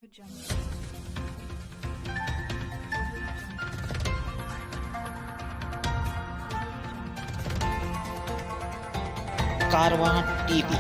कारवां TV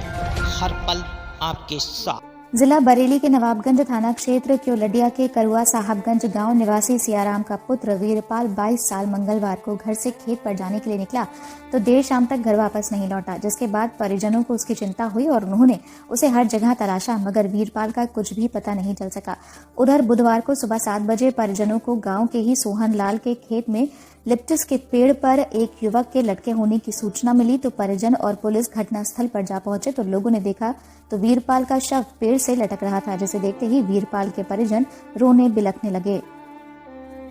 हर पल आपके साथ। जिला बरेली के नवाबगंज थाना क्षेत्र क्योलडिया के करुआ साहबगंज गांव निवासी सियाराम का पुत्र वीरपाल 22 साल मंगलवार को घर से खेत पर जाने के लिए निकला तो देर शाम तक घर वापस नहीं लौटा, जिसके बाद परिजनों को उसकी चिंता हुई और उन्होंने उसे हर जगह तलाशा, मगर वीरपाल का कुछ भी पता नहीं चल सका। उधर बुधवार को सुबह 7 बजे परिजनों को गांव के ही सोहन लाल के खेत में लिप्टिस के पेड़ पर एक युवक के लटके होने की सूचना मिली तो परिजन और पुलिस घटनास्थल पर जा पहुंचे तो लोगों ने देखा तो वीरपाल का शव पेड़ से लटक रहा था, जिसे देखते ही वीरपाल के परिजन रोने बिलखने लगे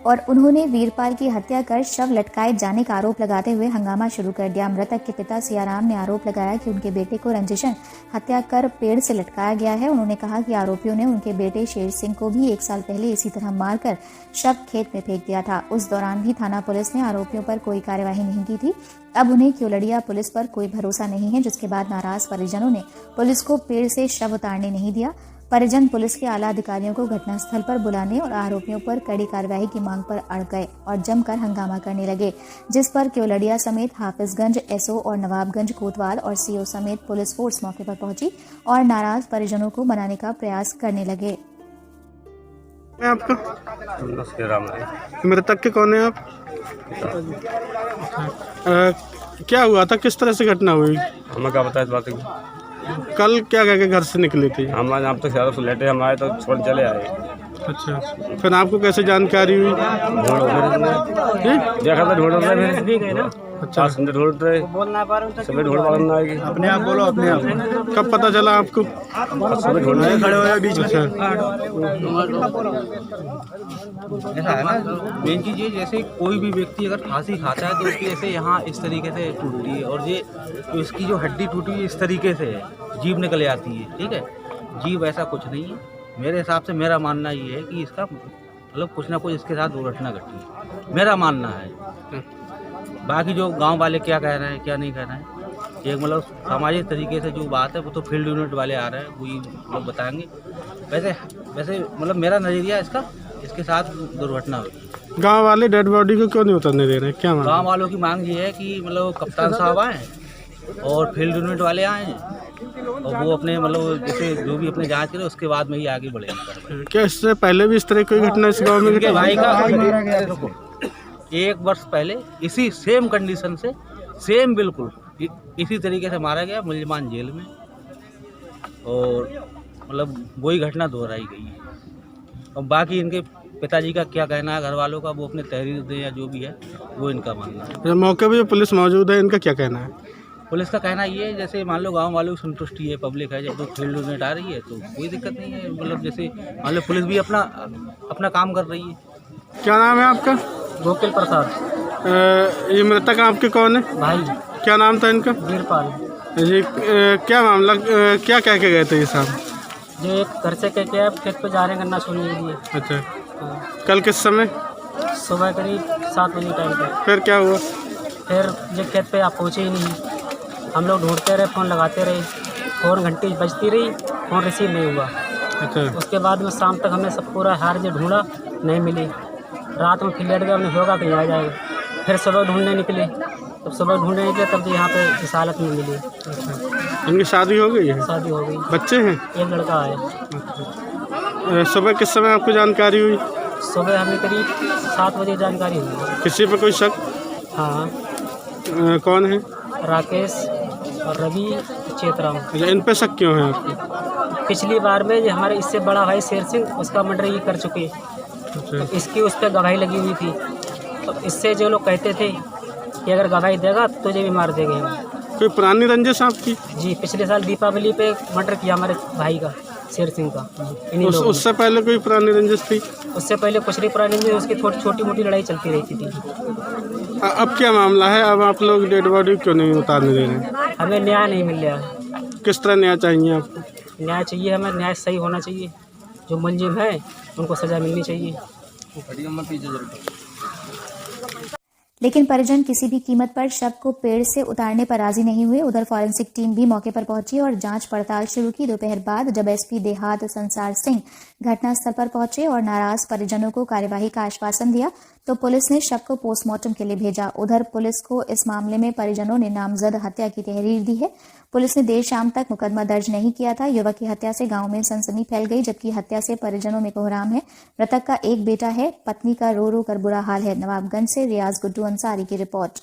और उन्होंने वीरपाल की हत्या कर शव लटकाए जाने का आरोप लगाते हुए हंगामा शुरू कर दिया। मृतक के पिता सियाराम ने आरोप लगाया कि उनके बेटे को रंजिशन हत्या कर पेड़ से लटकाया गया है। उन्होंने कहा कि आरोपियों ने उनके बेटे शेर सिंह को भी 1 साल पहले इसी तरह मारकर शव खेत में फेंक दिया था। उस दौरान भी थाना पुलिस ने आरोपियों पर कोई कार्यवाही नहीं की थी। अब उन्हें क्योलडिया पुलिस पर कोई भरोसा नहीं है, जिसके बाद नाराज परिजनों ने पुलिस को पेड़ से शव उतारने नहीं दिया। परिजन पुलिस के आला अधिकारियों को घटनास्थल पर बुलाने और आरोपियों पर कड़ी कार्रवाई की मांग पर अड़ गए और जमकर हंगामा करने लगे, जिस पर क्योलडिया समेत हाफिजगंज एसओ और नवाबगंज कोतवाल और सीओ समेत पुलिस फोर्स मौके पर पहुंची और नाराज परिजनों को मनाने का प्रयास करने लगे। आपका मृतक के कौन है आप? क्या हुआ था, किस तरह से घटना हुई? हमें क्या पता इस बात की। कल क्या कह के घर से निकले थे? हम यहाँ तक सारा से लेटे हम आए तो छोड़ चले आए। अच्छा, फिर आपको कैसे जानकारी हुई? देखा था ढूंढ रहे। अच्छा, ढूंढ रहे सभी ढूंढ पकड़ना आएगी। अपने आप बोलो, अपने आप। कब पता चला आपको? सभी ढूंढ रहे खड़े हुए बीच में। अच्छा, ऐसा है ना, मेन चीज़ ये जैसे कोई भी व्यक्ति अगर फांसी खाता है तो उसकी ऐसे यहाँ इस तरीके से टूटती है और ये तो इसकी जो हड्डी टूटी है इस तरीके से है, जीभ निकल आती है। ठीक है, जीभ ऐसा कुछ नहीं है। मेरे हिसाब से मेरा मानना ये है कि इसका मतलब कुछ ना कुछ इसके साथ दुर्घटना घटी है, मेरा मानना है। बाकी जो गांव वाले क्या कह रहे हैं क्या नहीं कह रहे हैं, एक मतलब सामाजिक तरीके से जो बात है वो तो फील्ड यूनिट वाले आ रहे हैं, वही लोग बताएंगे। वैसे मतलब मेरा नज़रिया इसके साथ दुर्घटना हुई। गांव वाले डेड बॉडी को क्यों नहीं उतरने दे रहे हैं, क्या? गांव वालों की मांग ये है कि मतलब कप्तान साहब आए और फील्ड यूनिट वाले आए और वो अपने मतलब जैसे जो भी अपने जांच करें उसके बाद में ही आगे बढ़ेंगे। क्या इससे पहले भी इस तरह कोई घटना इस गांव में घटी? भाई का 1 वर्ष पहले इसी सेम कंडीशन से सेम बिल्कुल इसी तरीके से मारा गया मुलजमान जेल में, और मतलब वही घटना दोहराई गई है। और बाकी इनके पिताजी का क्या कहना है, घर वालों का, वो अपने तहरीर दें या जो भी है वो इनका मानना है। मौके पर जो पुलिस मौजूद है, इनका क्या कहना है? पुलिस का कहना ये है जैसे मान लो गांव वालों की संतुष्टि है, पब्लिक है, जब तो फील्ड यूनिट आ रही है तो कोई दिक्कत नहीं है। मतलब जैसे मान लो पुलिस भी अपना काम कर रही है। क्या नाम है आपका? गोकिल प्रसाद। ये मृतक आपके कौन है? भाई। क्या नाम था इनका? वीरपाल। ये क्या मामला, क्या कह के गए थे ये साहब? जो एक घर से कह के आप खेत पे जा रहे हैं गन्ना सुनने के लिए। अच्छा, कल किस समय? सुबह करीब 7 बजे टाइम पे। फिर क्या हुआ? फिर जब खेत पे आप पहुँचे ही नहीं, हम लोग ढूंढते रहे, फ़ोन लगाते रहे, फ़ोन घंटी बजती रही, फ़ोन रिसीव नहीं हुआ। अच्छा, उसके बाद में शाम तक हमने सब पूरा हार जो ढूंढा नहीं मिली। रात में फिर लेट गए, हमने होगा कहीं आ जाएगा। फिर सुबह ढूंढने निकले, तब सुबह ढूंढने निकले तब तो यहाँ पे इस हालत में मिली। इनकी शादी हो गई है? शादी हो गई, बच्चे हैं? एक लड़का है। सुबह किस समय आपको जानकारी हुई? सुबह हमें करीब 7 बजे जानकारी हुई। किसी पर कोई शक? हाँ। कौन है? राकेश और रवि चेतराम। इन पे शक क्यों है आपको? पिछली बार में जो हमारे इससे बड़ा भाई शेर सिंह, उसका मर्डर ये कर चुके, तो इसकी उस पर गवाही लगी हुई थी। तो इससे जो लोग कहते थे कि अगर गवाही देगा तो तुझे भी मार देंगे। कोई पुरानी रंजिश आपकी? जी, पिछले साल दीपावली पे मर्डर किया हमारे भाई का, शेर सिंह का। उससे पहले कोई पुरानी रंजिश थी? उससे पहले कुछ नहीं पुरानी रंजिश, उसकी छोटी मोटी लड़ाई चलती रहती थी। अब क्या मामला है? अब आप लोग डेड बॉडी क्यों नहीं उतारने दे रहे? हमें न्याय नहीं मिल रहा। किस तरह न्याय चाहिए आपको? न्याय चाहिए हमें, न्याय सही होना चाहिए। जो मुलजिम है उनको सज़ा मिलनी चाहिए। लेकिन परिजन किसी भी कीमत पर शव को पेड़ से उतारने पर राजी नहीं हुए। उधर फॉरेंसिक टीम भी मौके पर पहुंची और जांच पड़ताल शुरू की। दोपहर बाद जब एसपी देहात संसार सिंह घटनास्थल पर पहुंचे और नाराज परिजनों को कार्यवाही का आश्वासन दिया तो पुलिस ने शव को पोस्टमार्टम के लिए भेजा। उधर पुलिस को इस मामले में परिजनों ने नामजद हत्या की तहरीर दी है। पुलिस ने देर शाम तक मुकदमा दर्ज नहीं किया था। युवक की हत्या से गांव में सनसनी फैल गई, जबकि हत्या से परिजनों में कोहराम है। मृतक का एक बेटा है, पत्नी का रो रो कर बुरा हाल है। नवाबगंज से रियाज गुड्डू अंसारी की रिपोर्ट।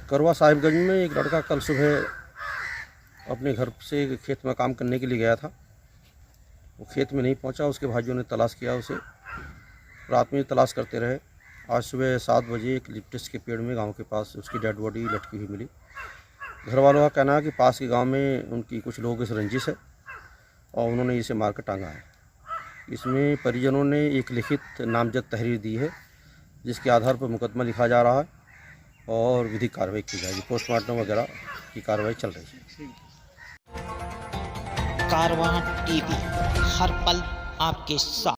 करवा साहिबगंज में एक लड़का कल सुबह अपने घर से खेत में काम करने के लिए गया था। वो खेत में नहीं पहुंचा, उसके भाइयों ने तलाश किया उसे, रात में तलाश करते रहे। आज सुबह 7 बजे एक लिप्टिस के पेड़ में गांव के पास उसकी डेड बॉडी लटकी हुई मिली। घर वालों का कहना है कि पास के गांव में उनकी कुछ लोगों से रंजिश है और उन्होंने इसे मार कर टांगा है। इसमें परिजनों ने एक लिखित नामजद तहरीर दी है, जिसके आधार पर मुकदमा लिखा जा रहा है और विधिक कार्रवाई की जाएगी। पोस्टमार्टम वगैरह की कार्रवाई चल रही है। कारवां टीवी, हर पल आपके साथ।